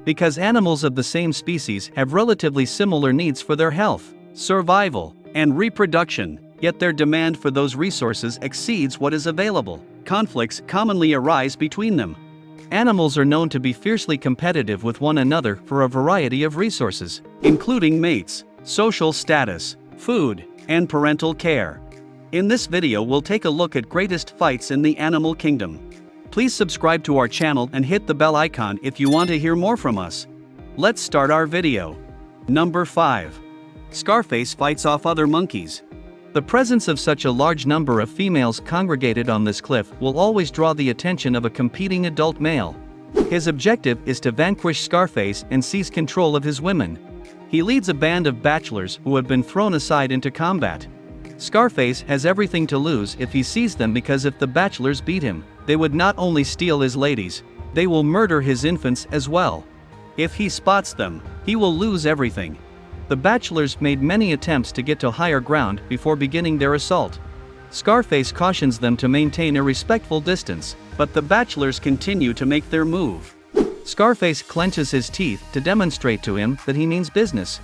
Because animals of the same species have relatively similar needs for their health, survival, and reproduction, yet their demand for those resources exceeds what is available. Conflicts commonly arise between them. Animals are known to be fiercely competitive with one another for a variety of resources, including mates, social status, food, and parental care. In this video we'll take a look at greatest fights in the animal kingdom. Please subscribe to our channel and hit the bell icon if you want to hear more from us. Let's start our video. Number 5. Scarface fights off other monkeys. The presence of such a large number of females congregated on this cliff will always draw the attention of a competing adult male. His objective is to vanquish Scarface and seize control of his women. He leads a band of bachelors who have been thrown aside into combat. Scarface has everything to lose if he sees them, because if the bachelors beat him, they would not only steal his ladies, they will murder his infants as well. If he spots them, he will lose everything. The bachelors made many attempts to get to higher ground before beginning their assault. Scarface cautions them to maintain a respectful distance, but the bachelors continue to make their move. Scarface clenches his teeth to demonstrate to him that he means business.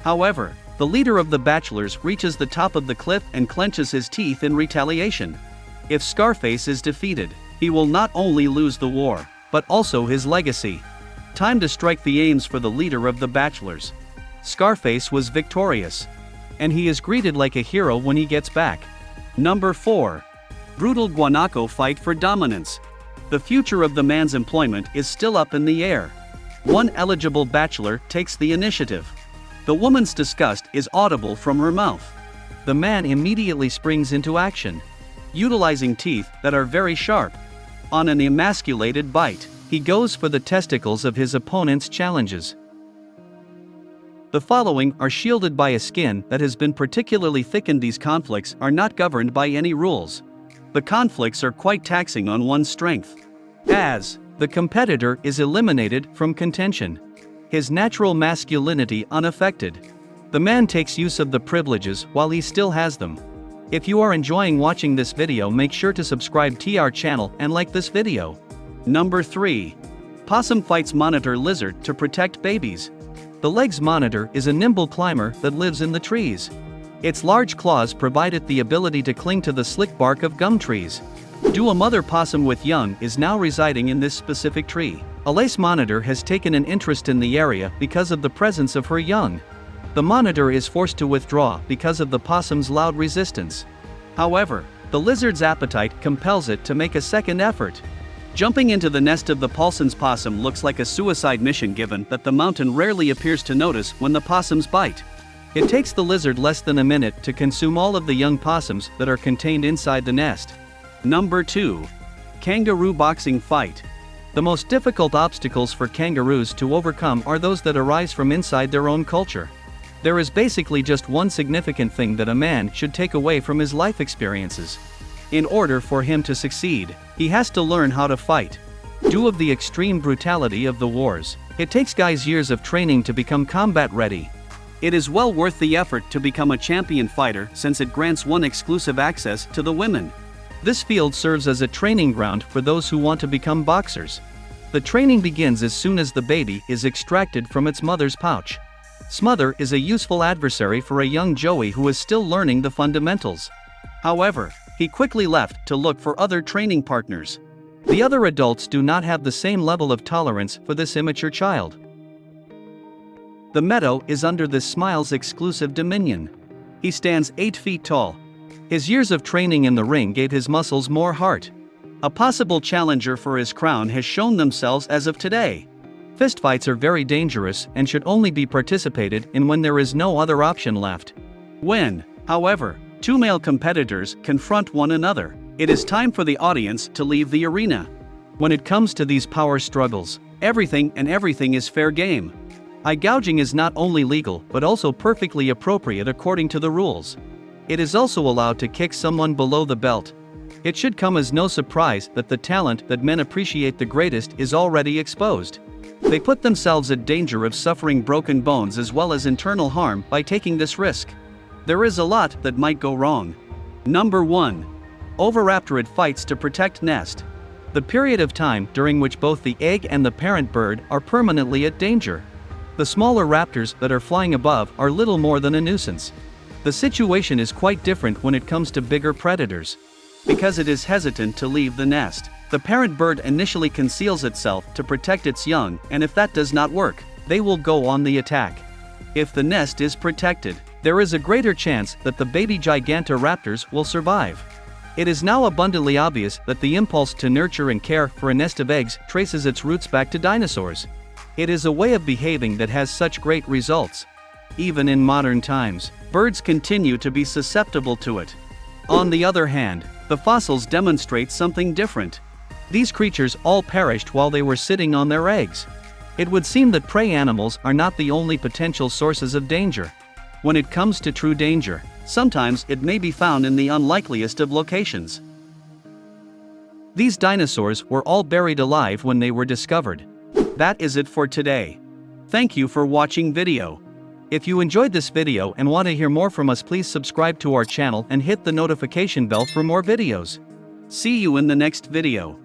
However, the leader of the bachelors reaches the top of the cliff and clenches his teeth in retaliation. If Scarface is defeated, he will not only lose the war, but also his legacy. Time to strike the aims for the leader of the bachelors. Scarface was victorious, and he is greeted like a hero when he gets back. Number 4. Brutal guanaco fight for dominance. The future of the man's employment is still up in the air. One eligible bachelor takes the initiative. The woman's disgust is audible from her mouth. The man immediately springs into action, utilizing teeth that are very sharp. On an emasculated bite, he goes for the testicles of his opponent's challenges. The following are shielded by a skin that has been particularly thickened. These conflicts are not governed by any rules. The conflicts are quite taxing on one's strength, as the competitor is eliminated from contention, his natural masculinity unaffected. The man takes use of the privileges while he still has them. If you are enjoying watching this video, make sure to subscribe to our channel and like this video. Number 3. Possum fights monitor lizard to protect babies. The legs monitor is a nimble climber that lives in the trees. Its large claws provide it the ability to cling to the slick bark of gum trees. A mother possum with young is now residing in this specific tree. A lace monitor has taken an interest in the area because of the presence of her young. The monitor is forced to withdraw because of the possum's loud resistance. However, the lizard's appetite compels it to make a second effort. Jumping into the nest of the Paulson's possum looks like a suicide mission, given that the mountain rarely appears to notice when the possums bite. It takes the lizard less than a minute to consume all of the young possums that are contained inside the nest. Number 2. Kangaroo boxing fight. The most difficult obstacles for kangaroos to overcome are those that arise from inside their own culture. There is basically just one significant thing that a man should take away from his life experiences. In order for him to succeed, he has to learn how to fight. Due to the extreme brutality of the wars, it takes guys years of training to become combat ready. It is well worth the effort to become a champion fighter, since it grants one exclusive access to the women. This field serves as a training ground for those who want to become boxers. The training begins as soon as the baby is extracted from its mother's pouch. Smother is a useful adversary for a young Joey who is still learning the fundamentals. However, he quickly left to look for other training partners. The other adults do not have the same level of tolerance for this immature child. The meadow is under this Smile's exclusive dominion. He stands 8 feet tall. His years of training in the ring gave his muscles more heart. A possible challenger for his crown has shown themselves as of today. Fistfights are very dangerous and should only be participated in when there is no other option left. When, however, 2 male competitors confront one another, it is time for the audience to leave the arena. When it comes to these power struggles, everything is fair game. Eye gouging is not only legal but also perfectly appropriate according to the rules. It is also allowed to kick someone below the belt. It should come as no surprise that the talent that men appreciate the greatest is already exposed. They put themselves at danger of suffering broken bones as well as internal harm by taking this risk. There is a lot that might go wrong. Number 1. Oviraptorid fights to protect nest. the period of time during which both the egg and the parent bird are permanently at danger. The smaller raptors that are flying above are little more than a nuisance. The situation is quite different when it comes to bigger predators. Because it is hesitant to leave the nest, the parent bird initially conceals itself to protect its young, and if that does not work, they will go on the attack. If the nest is protected, there is a greater chance that the baby Gigantoraptors will survive. It is now abundantly obvious that the impulse to nurture and care for a nest of eggs traces its roots back to dinosaurs. It is a way of behaving that has such great results. Even in modern times, birds continue to be susceptible to it. On the other hand, the fossils demonstrate something different. These creatures all perished while they were sitting on their eggs. It would seem that prey animals are not the only potential sources of danger. When it comes to true danger, sometimes it may be found in the unlikeliest of locations. These dinosaurs were all buried alive when they were discovered. That is it for today. Thank you for watching video. If you enjoyed this video and want to hear more from us, please subscribe to our channel and hit the notification bell for more videos. See you in the next video.